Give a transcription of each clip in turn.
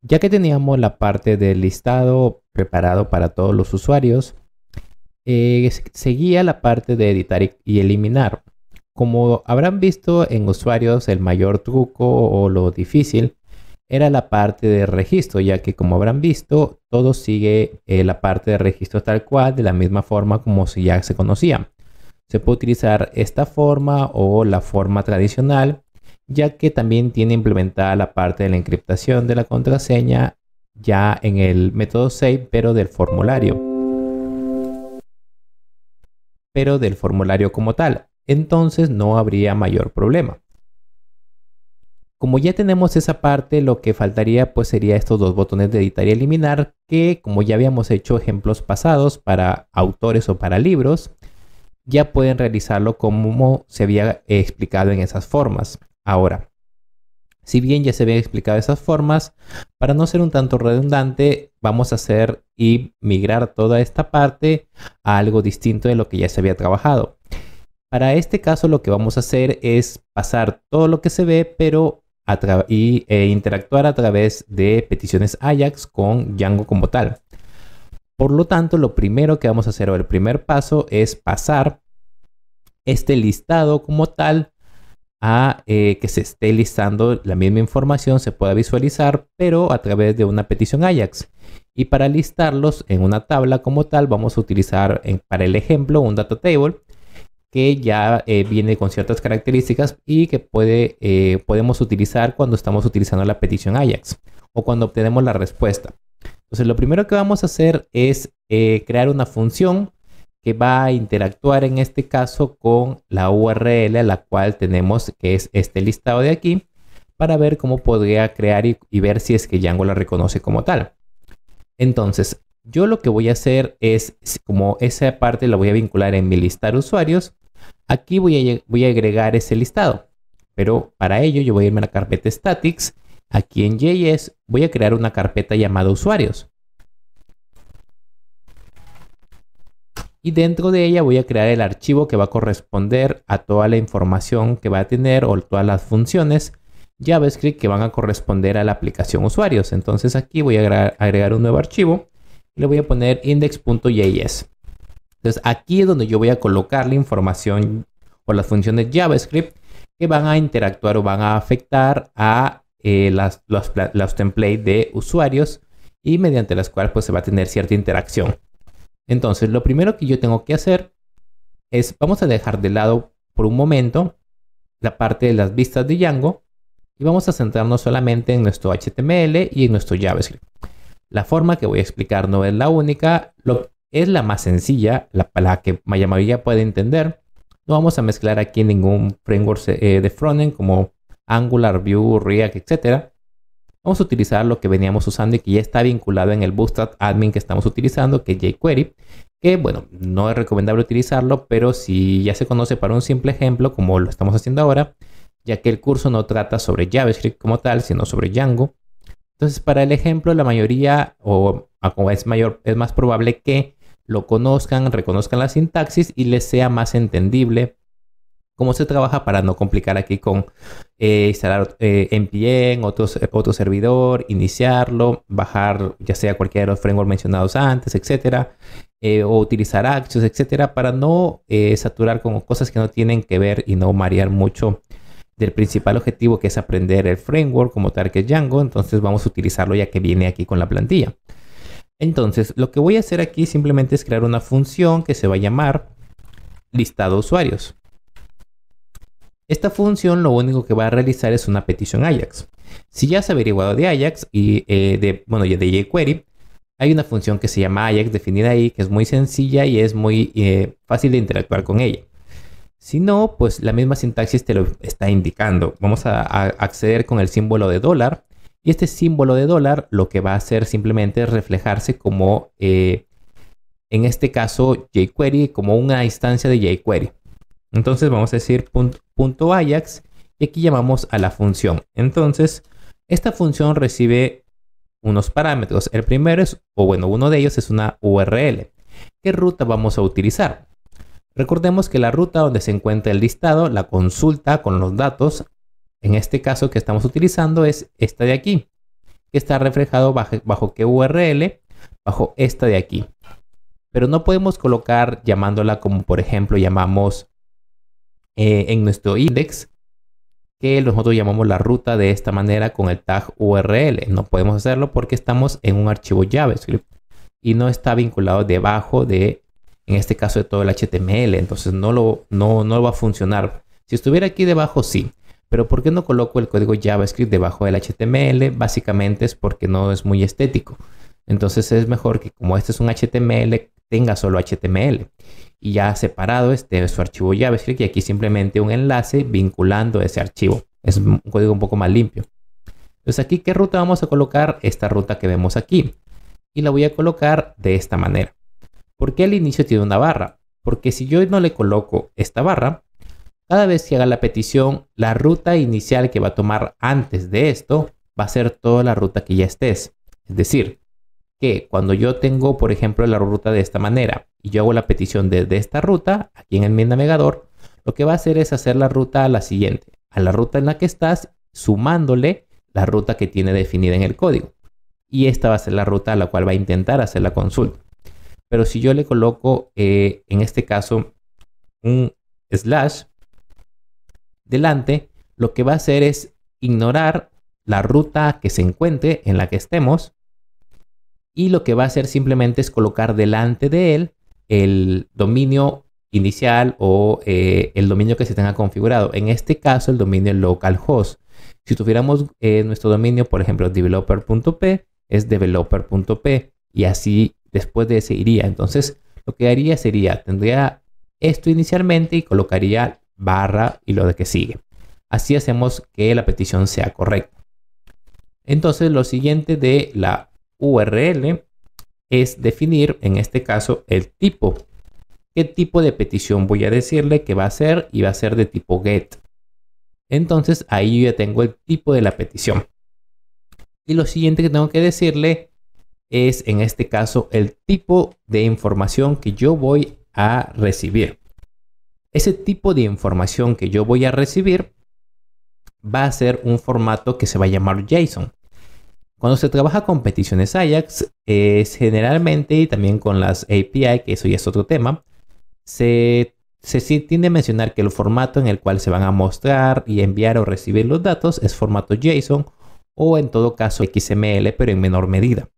Ya que teníamos la parte del listado preparado para todos los usuarios, seguía la parte de editar y eliminar. Como habrán visto en usuarios, el mayor truco o lo difícil era la parte de registro, ya que como habrán visto, todo sigue la parte de registro tal cual, de la misma forma como si ya se conocía. Se puede utilizar esta forma o la forma tradicional, ya que también tiene implementada la parte de la encriptación de la contraseña ya en el método save, pero del formulario como tal. Entonces no habría mayor problema. Como ya tenemos esa parte, lo que faltaría pues sería estos dos botones de editar y eliminar, que como ya habíamos hecho ejemplos pasados para autores o para libros, ya pueden realizarlo como se había explicado en esas formas. Ahora, si bien ya se habían explicado esas formas, para no ser un tanto redundante, vamos a hacer y migrar toda esta parte a algo distinto de lo que ya se había trabajado. Para este caso, lo que vamos a hacer es pasar todo lo que se ve, pero interactuar a través de peticiones Ajax con Django como tal. Por lo tanto, lo primero que vamos a hacer, o el primer paso, es pasar este listado como tal a que se esté listando la misma información, se pueda visualizar, pero a través de una petición Ajax. Y para listarlos en una tabla como tal, vamos a utilizar para el ejemplo un data table que ya viene con ciertas características y que podemos utilizar cuando estamos utilizando la petición Ajax o cuando obtenemos la respuesta. Entonces, lo primero que vamos a hacer es crear una función que va a interactuar en este caso con la URL a la cual tenemos, que es este listado de aquí, para ver cómo podría crear y ver si es que Django la reconoce como tal. Entonces, yo lo que voy a hacer es, como esa parte la voy a vincular en mi listar usuarios, aquí voy a agregar ese listado. Pero para ello yo voy a irme a la carpeta statics. Aquí en JS voy a crear una carpeta llamada usuarios. Y dentro de ella voy a crear el archivo que va a corresponder a toda la información que va a tener o todas las funciones JavaScript que van a corresponder a la aplicación usuarios. Entonces aquí voy a agregar un nuevo archivo y le voy a poner index.js. Entonces aquí es donde yo voy a colocar la información o las funciones JavaScript que van a interactuar o van a afectar a los templates de usuarios y mediante las cuales pues se va a tener cierta interacción. Entonces lo primero que yo tengo que hacer es, vamos a dejar de lado por un momento la parte de las vistas de Django y vamos a centrarnos solamente en nuestro HTML y en nuestro JavaScript. La forma que voy a explicar no es la única, es la más sencilla, la que la mayoría puede entender. No vamos a mezclar aquí ningún framework de frontend como Angular, Vue, React, etc. Vamos a utilizar lo que veníamos usando y que ya está vinculado en el Bootstrap admin que estamos utilizando, que es jQuery. Que bueno, no es recomendable utilizarlo, pero si ya se conoce para un simple ejemplo, como lo estamos haciendo ahora, ya que el curso no trata sobre JavaScript como tal, sino sobre Django. Entonces, para el ejemplo, la mayoría, es más probable que lo conozcan, reconozcan la sintaxis y les sea más entendible cómo se trabaja para no complicar aquí con instalar npm, otro servidor, iniciarlo, bajar ya sea cualquiera de los frameworks mencionados antes, etcétera, o utilizar Axios, etcétera, para no saturar con cosas que no tienen que ver y no marear mucho del principal objetivo, que es aprender el framework como tal, que es Django. Entonces vamos a utilizarlo ya que viene aquí con la plantilla. Entonces lo que voy a hacer aquí simplemente es crear una función que se va a llamar listado usuarios. Esta función lo único que va a realizar es una petición Ajax. Si ya has averiguado de Ajax y de jQuery, hay una función que se llama Ajax definida ahí, que es muy sencilla y es muy fácil de interactuar con ella. Si no, pues la misma sintaxis te lo está indicando. Vamos a acceder con el símbolo de dólar. Y este símbolo de dólar lo que va a hacer simplemente es reflejarse como, en este caso, jQuery, como una instancia de jQuery. Entonces vamos a decir punto Ajax y aquí llamamos a la función. Entonces, esta función recibe unos parámetros. El primero es, uno de ellos es una URL. ¿Qué ruta vamos a utilizar? Recordemos que la ruta donde se encuentra el listado, la consulta con los datos, en este caso que estamos utilizando es esta de aquí, que está reflejado bajo qué URL, bajo esta de aquí. Pero no podemos colocar llamándola como por ejemplo llamamos en nuestro index, que nosotros llamamos la ruta de esta manera con el tag URL. No podemos hacerlo porque estamos en un archivo JavaScript y no está vinculado debajo de, en este caso, de todo el HTML. Entonces no va a funcionar. Si estuviera aquí debajo, sí. Pero ¿por qué no coloco el código JavaScript debajo del HTML? Básicamente es porque no es muy estético. Entonces es mejor que como este es un HTML, tenga solo HTML. Y ya separado esté su archivo JavaScript y aquí simplemente un enlace vinculando ese archivo. Es un código un poco más limpio. Entonces aquí, ¿qué ruta vamos a colocar? Esta ruta que vemos aquí. Y la voy a colocar de esta manera. ¿Por qué al inicio tiene una barra? Porque si yo no le coloco esta barra, cada vez que haga la petición, la ruta inicial que va a tomar antes de esto va a ser toda la ruta que ya estés. Es decir, que cuando yo tengo, por ejemplo, la ruta de esta manera y yo hago la petición desde esta ruta, aquí en mi navegador, lo que va a hacer es hacer la ruta a la siguiente, a la ruta en la que estás, sumándole la ruta que tiene definida en el código. Y esta va a ser la ruta a la cual va a intentar hacer la consulta. Pero si yo le coloco, en este caso, un slash delante, lo que va a hacer es ignorar la ruta que se encuentre en la que estemos y lo que va a hacer simplemente es colocar delante de él el dominio inicial o el dominio que se tenga configurado. En este caso, el dominio localhost. Si tuviéramos nuestro dominio, por ejemplo, developer.p, es developer.p y así después de ese iría. Entonces, lo que haría sería, tendría esto inicialmente y colocaría barra y lo de que sigue. Así hacemos que la petición sea correcta. Entonces, lo siguiente de la URL es definir, en este caso, el tipo. ¿Qué tipo de petición voy a decirle que va a ser? Y va a ser de tipo GET. Entonces, ahí yo ya tengo el tipo de la petición. Y lo siguiente que tengo que decirle es, en este caso, el tipo de información que yo voy a recibir. Ese tipo de información que yo voy a recibir va a ser un formato que se va a llamar JSON. Cuando se trabaja con peticiones Ajax, es generalmente, y también con las API, que eso ya es otro tema, se tiende a mencionar que el formato en el cual se van a mostrar y enviar o recibir los datos es formato JSON o en todo caso XML, pero en menor medida.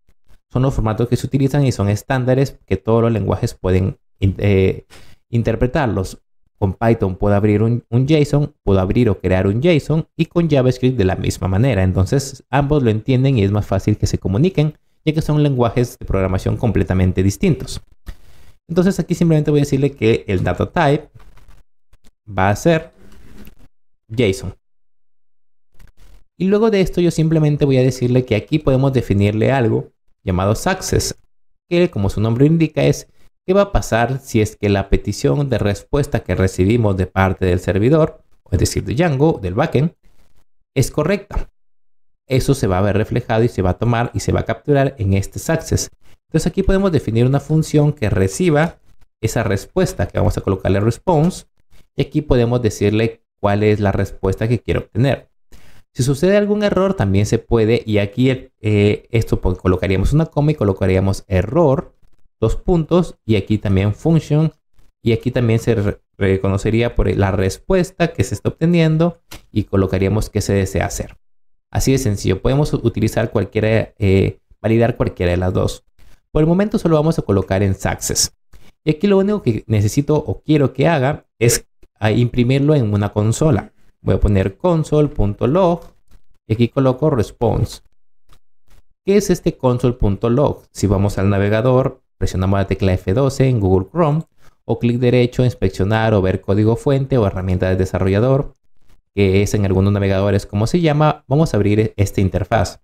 Son los formatos que se utilizan y son estándares que todos los lenguajes pueden interpretarlos. Con Python puedo abrir un JSON, puedo abrir o crear un JSON y con JavaScript de la misma manera. Entonces ambos lo entienden y es más fácil que se comuniquen, ya que son lenguajes de programación completamente distintos. Entonces aquí simplemente voy a decirle que el data type va a ser JSON. Y luego de esto yo simplemente voy a decirle que aquí podemos definirle algo llamado success, que como su nombre indica es qué va a pasar si es que la petición de respuesta que recibimos de parte del servidor, es decir, de Django, del backend, es correcta. Eso se va a ver reflejado y se va a tomar y se va a capturar en este success. Entonces aquí podemos definir una función que reciba esa respuesta, que vamos a colocarle response, y aquí podemos decirle cuál es la respuesta que quiero obtener. Si sucede algún error también se puede, y aquí esto colocaríamos una coma y colocaríamos error, 2 puntos, y aquí también function, y aquí también se reconocería por la respuesta que se está obteniendo y colocaríamos qué se desea hacer. Así de sencillo, podemos utilizar cualquiera, validar cualquiera de las dos. Por el momento solo vamos a colocar en success. Y aquí lo único que necesito o quiero que haga es imprimirlo en una consola. Voy a poner console.log y aquí coloco response. ¿Qué es este console.log? Si vamos al navegador, presionamos la tecla F12 en Google Chrome o clic derecho, inspeccionar o ver código fuente o herramienta del desarrollador, que es en algunos navegadores como se llama, vamos a abrir esta interfaz.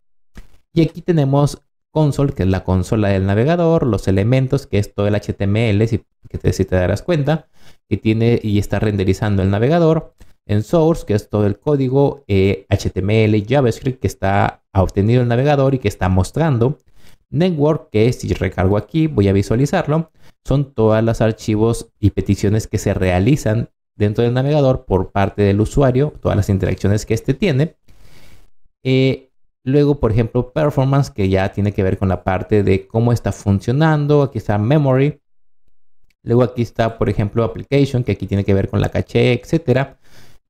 Y aquí tenemos console, que es la consola del navegador, los elementos, que es todo el HTML, si te darás cuenta, que tiene y está renderizando el navegador. En source, que es todo el código HTML y JavaScript que está obtenido el navegador y que está mostrando. Network, que si recargo aquí voy a visualizarlo. son todos los archivos y peticiones que se realizan dentro del navegador por parte del usuario, todas las interacciones que éste tiene. Luego, por ejemplo, performance, que ya tiene que ver con la parte de cómo está funcionando. Aquí está memory. Luego aquí está, por ejemplo, application, que aquí tiene que ver con la caché, etcétera.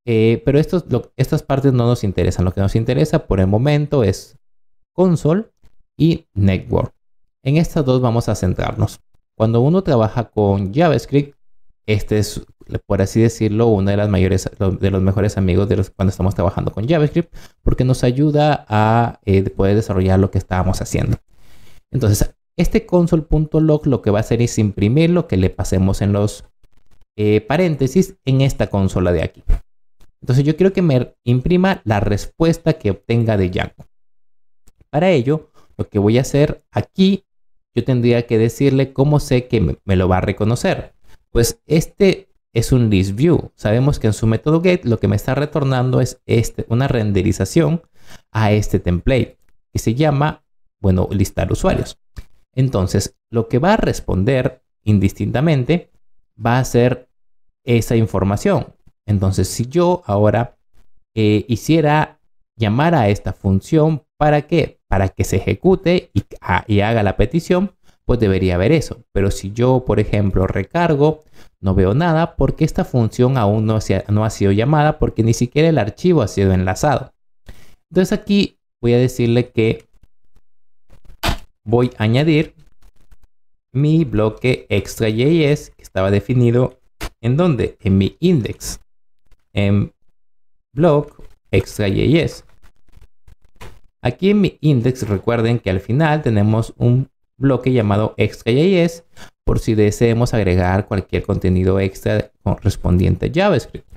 Pero estas partes no nos interesan. Lo que nos interesa por el momento es console y network. En estas dos vamos a centrarnos. Cuando uno trabaja con JavaScript, este es, por así decirlo, uno de los mejores amigos cuando estamos trabajando con JavaScript, porque nos ayuda a poder desarrollar lo que estábamos haciendo. Entonces, este console.log lo que va a hacer es imprimir lo que le pasemos en los paréntesis en esta consola de aquí. Entonces, yo quiero que me imprima la respuesta que obtenga de Django. Para ello, lo que voy a hacer aquí, yo tendría que decirle cómo sé que me lo va a reconocer. Pues este es un list view. Sabemos que en su método get lo que me está retornando es una renderización a este template que se llama, bueno, listar usuarios. Entonces, lo que va a responder indistintamente va a ser esa información. Entonces, si yo ahora hiciera llamar a esta función, ¿para qué? Para que se ejecute y haga la petición, pues debería ver eso. Pero si yo, por ejemplo, recargo, no veo nada porque esta función aún no ha sido llamada porque ni siquiera el archivo ha sido enlazado. Entonces aquí voy a decirle que voy a añadir mi bloque extra.js que estaba definido ¿en dónde? En mi index. En block extra.js. Aquí en mi index recuerden que al final tenemos un bloque llamado extra.js por si deseemos agregar cualquier contenido extra correspondiente a JavaScript.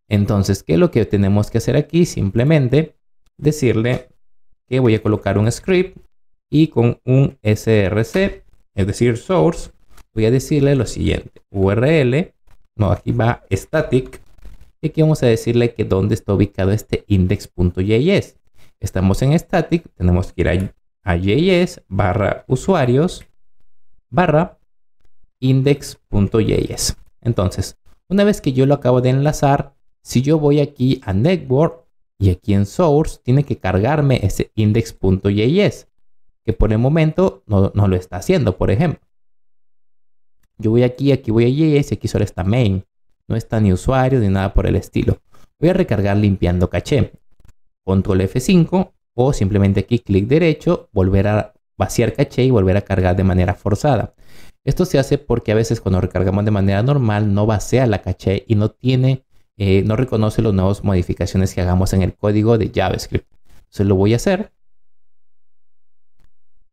Entonces, ¿qué es lo que tenemos que hacer aquí? Simplemente decirle que voy a colocar un script y con un src, es decir, source, voy a decirle lo siguiente: URL, no, aquí va static, y aquí vamos a decirle que dónde está ubicado este index.js. Estamos en static, tenemos que ir a js /usuarios /index.js. Entonces, una vez que yo lo acabo de enlazar, si yo voy aquí a network y aquí en source, tiene que cargarme ese index.js, que por el momento no lo está haciendo, por ejemplo. Yo voy aquí voy a js y aquí solo está main. No está ni usuario ni nada por el estilo. Voy a recargar limpiando caché. Control F5 o simplemente aquí clic derecho, volver a vaciar caché y volver a cargar de manera forzada. Esto se hace porque a veces cuando recargamos de manera normal no vacía la caché y no reconoce las nuevas modificaciones que hagamos en el código de JavaScript. Entonces lo voy a hacer.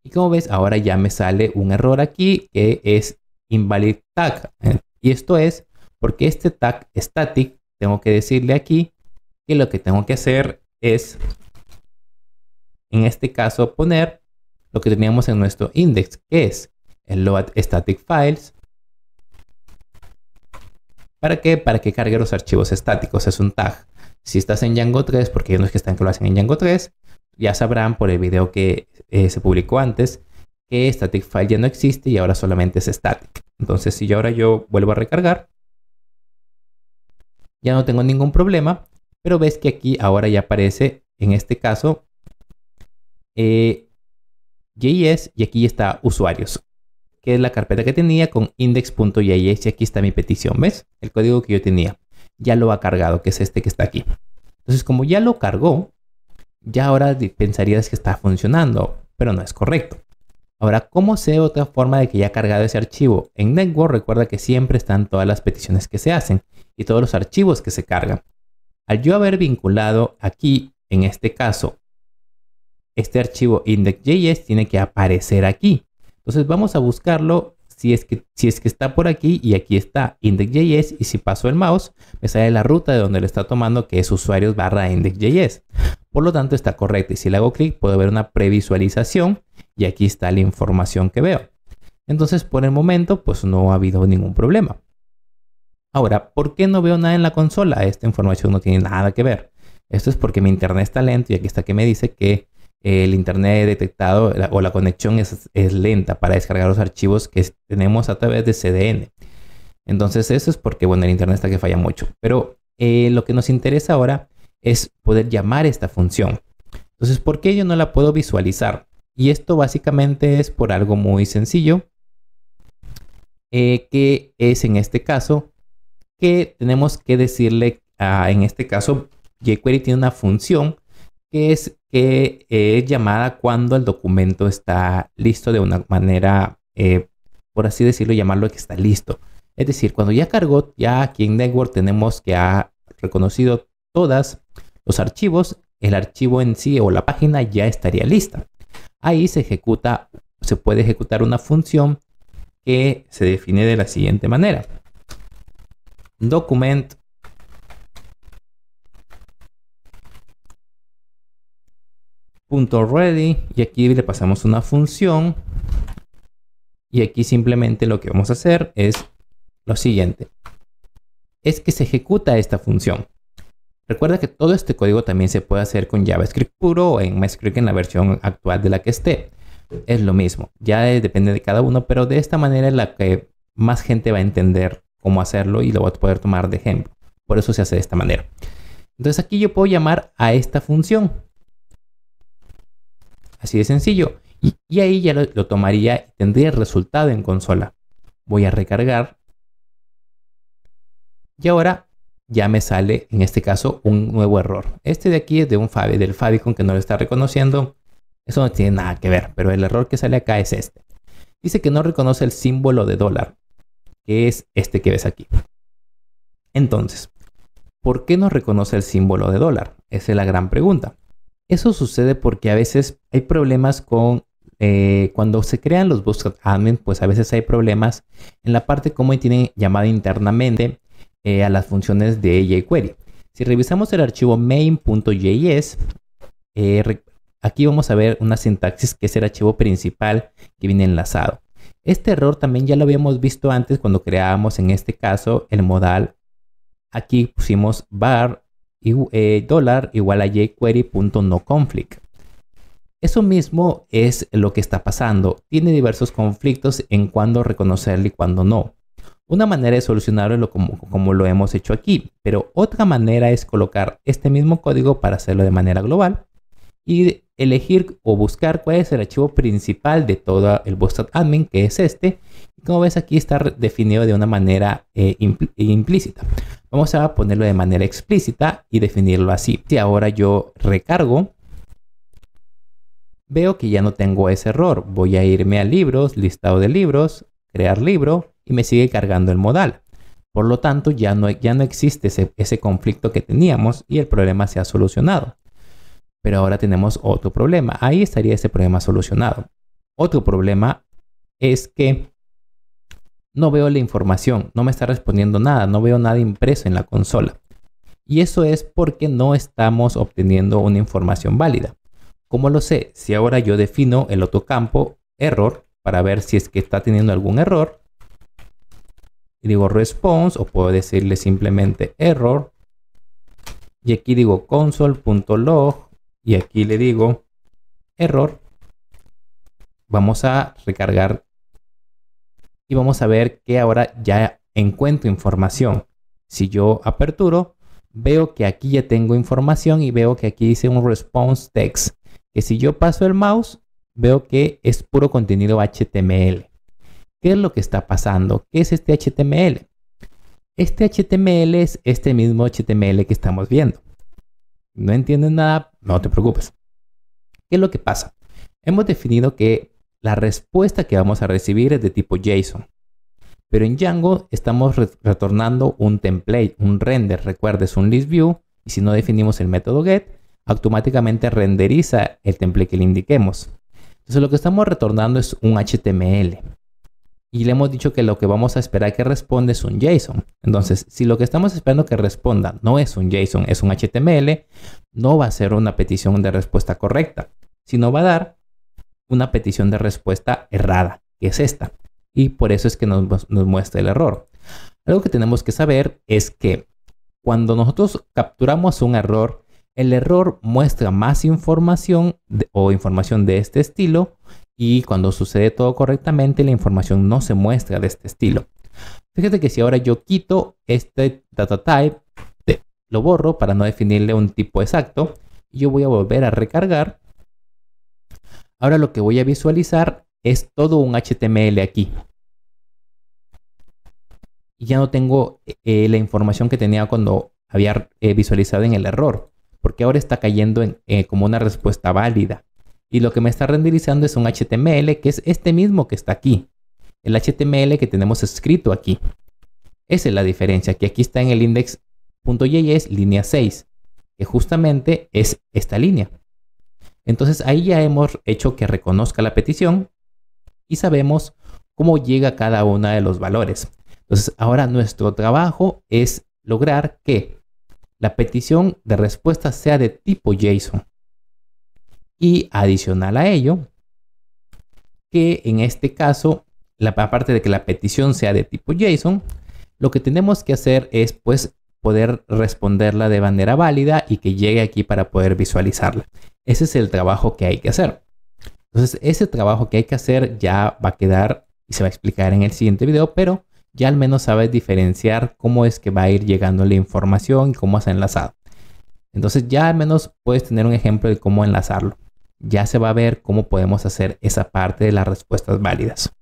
Y como ves, ahora ya me sale un error aquí que es invalid tag. Y esto es porque este tag static, tengo que decirle aquí que lo que tengo que hacer es, en este caso, poner lo que teníamos en nuestro index, que es el load static files. ¿Para qué? Para que cargue los archivos estáticos. Es un tag. Si estás en Django 3, porque hay unos que lo hacen en Django 3, ya sabrán por el video que se publicó antes que static file ya no existe y ahora solamente es static. Entonces, si ahora yo vuelvo a recargar, ya no tengo ningún problema. Pero ves que aquí ahora ya aparece, en este caso, JS y aquí está usuarios, que es la carpeta que tenía con index.js y aquí está mi petición. ¿Ves? El código que yo tenía. Ya lo ha cargado, que es este que está aquí. Entonces, como ya lo cargó, ya ahora pensarías que está funcionando, pero no es correcto. Ahora, ¿cómo sé otra forma de que ya ha cargado ese archivo? En Network recuerda que siempre están todas las peticiones que se hacen y todos los archivos que se cargan. Al yo haber vinculado aquí, en este caso, este archivo index.js tiene que aparecer aquí. Entonces vamos a buscarlo si es que está por aquí y aquí está index.js y si paso el mouse me sale la ruta de donde lo está tomando que es usuarios /index.js. Por lo tanto está correcto y si le hago clic puedo ver una previsualización y aquí está la información que veo. Entonces por el momento pues no ha habido ningún problema. Ahora, ¿por qué no veo nada en la consola? Esta información no tiene nada que ver. Esto es porque mi internet está lento y aquí está que me dice que el internet detectado o la conexión es lenta para descargar los archivos que tenemos a través de CDN. Entonces eso es porque, bueno, el internet está que falla mucho. Pero lo que nos interesa ahora es poder llamar esta función. Entonces, ¿por qué yo no la puedo visualizar? Y esto básicamente es por algo muy sencillo, que es en este caso que tenemos que decirle, en este caso, jQuery tiene una función que es llamada cuando el documento está listo de una manera, por así decirlo, llamarlo que está listo. Es decir, cuando ya cargó, ya aquí en Network tenemos que ha reconocido todos los archivos, el archivo en sí o la página ya estaría lista. Ahí se puede ejecutar una función que se define de la siguiente manera. Document .ready, y aquí le pasamos una función, y aquí simplemente lo que vamos a hacer es lo siguiente, es que se ejecuta esta función. Recuerda que todo este código también se puede hacer con JavaScript puro o en MyScript en la versión actual de la que esté. Es lo mismo, ya depende de cada uno, pero de esta manera es la que más gente va a entender cómo hacerlo y lo va a poder tomar de ejemplo. Por eso se hace de esta manera. Entonces aquí yo puedo llamar a esta función. Así de sencillo. Y ahí ya lo tomaría y tendría el resultado en consola. Voy a recargar. Y ahora ya me sale, en este caso, un nuevo error. Este de aquí es de del favicon que no lo está reconociendo. Eso no tiene nada que ver, pero el error que sale acá es este. Dice que no reconoce el símbolo de dólar, que es este que ves aquí. Entonces, ¿por qué no reconoce el símbolo de dólar? Esa es la gran pregunta. Eso sucede porque a veces hay problemas con cuando se crean los bootstrap admin, pues a veces hay problemas en la parte como tienen llamado internamente a las funciones de jQuery. Si revisamos el archivo main.js, aquí vamos a ver una sintaxis que es el archivo principal que viene enlazado. Este error también ya lo habíamos visto antes cuando creábamos en este caso el modal. Aquí pusimos var dólar igual a jQuery.noConflict. Eso mismo es lo que está pasando. Tiene diversos conflictos en cuándo reconocerlo y cuándo no. Una manera de solucionarlo como lo hemos hecho aquí, pero otra manera es colocar este mismo código para hacerlo de manera global y elegir o buscar cuál es el archivo principal de todo el bootstrap admin, que es este. Y como ves aquí está definido de una manera implícita. Vamos a ponerlo de manera explícita y definirlo así. Si ahora yo recargo, veo que ya no tengo ese error. Voy a irme a libros, listado de libros, crear libro y me sigue cargando el modal. Por lo tanto, ya no existe ese conflicto que teníamos y el problema se ha solucionado. Pero ahora tenemos otro problema. Ahí estaría ese problema solucionado. Otro problema es que no veo la información, no me está respondiendo nada, no veo nada impreso en la consola. Y eso es porque no estamos obteniendo una información válida. ¿Cómo lo sé? Si ahora yo defino el otro campo error para ver si es que está teniendo algún error. Y digo response o puedo decirle simplemente error. Y aquí digo console.log y aquí le digo error. Vamos a recargar y vamos a ver que ahora ya encuentro información. Si yo aperturo, veo que aquí ya tengo información y veo que aquí dice un response text. Que si yo paso el mouse, veo que es puro contenido HTML. ¿Qué es lo que está pasando? ¿Qué es este HTML? Este HTML es este mismo HTML que estamos viendo. ¿No entiendes nada? No te preocupes. ¿Qué es lo que pasa? Hemos definido que la respuesta que vamos a recibir es de tipo JSON. Pero en Django estamos retornando un template, un render. Recuerda, es un list view. Y si no definimos el método get, automáticamente renderiza el template que le indiquemos. Entonces lo que estamos retornando es un HTML. Y le hemos dicho que lo que vamos a esperar que responda es un JSON. Entonces, si lo que estamos esperando que responda no es un JSON, es un HTML, no va a ser una petición de respuesta correcta, sino va a dar una petición de respuesta errada, que es esta. Y por eso es que nos muestra el error. Algo que tenemos que saber es que cuando nosotros capturamos un error, El error muestra más información o información de este estilo, y cuando sucede todo correctamente, la información no se muestra de este estilo. Fíjate que si ahora yo quito este data type, lo borro para no definirle un tipo exacto, y yo voy a volver a recargar. Ahora lo que voy a visualizar es todo un HTML aquí. Y ya no tengo la información que tenía cuando había visualizado en el error, porque ahora está cayendo como una respuesta válida. Y lo que me está renderizando es un HTML que es este mismo que está aquí. El HTML que tenemos escrito aquí. Esa es la diferencia, que aquí está en el index.js línea 6, que justamente es esta línea. Entonces ahí ya hemos hecho que reconozca la petición y sabemos cómo llega cada uno de los valores. Entonces ahora nuestro trabajo es lograr que la petición de respuesta sea de tipo JSON. Y adicional a ello, que en este caso, aparte de que la petición sea de tipo JSON, lo que tenemos que hacer es pues poder responderla de manera válida y que llegue aquí para poder visualizarla. Ese es el trabajo que hay que hacer. Entonces ese trabajo que hay que hacer ya va a quedar y se va a explicar en el siguiente video, pero ya al menos sabes diferenciar cómo es que va a ir llegando la información y cómo se ha enlazado. Entonces ya al menos puedes tener un ejemplo de cómo enlazarlo. Ya se va a ver cómo podemos hacer esa parte de las respuestas válidas.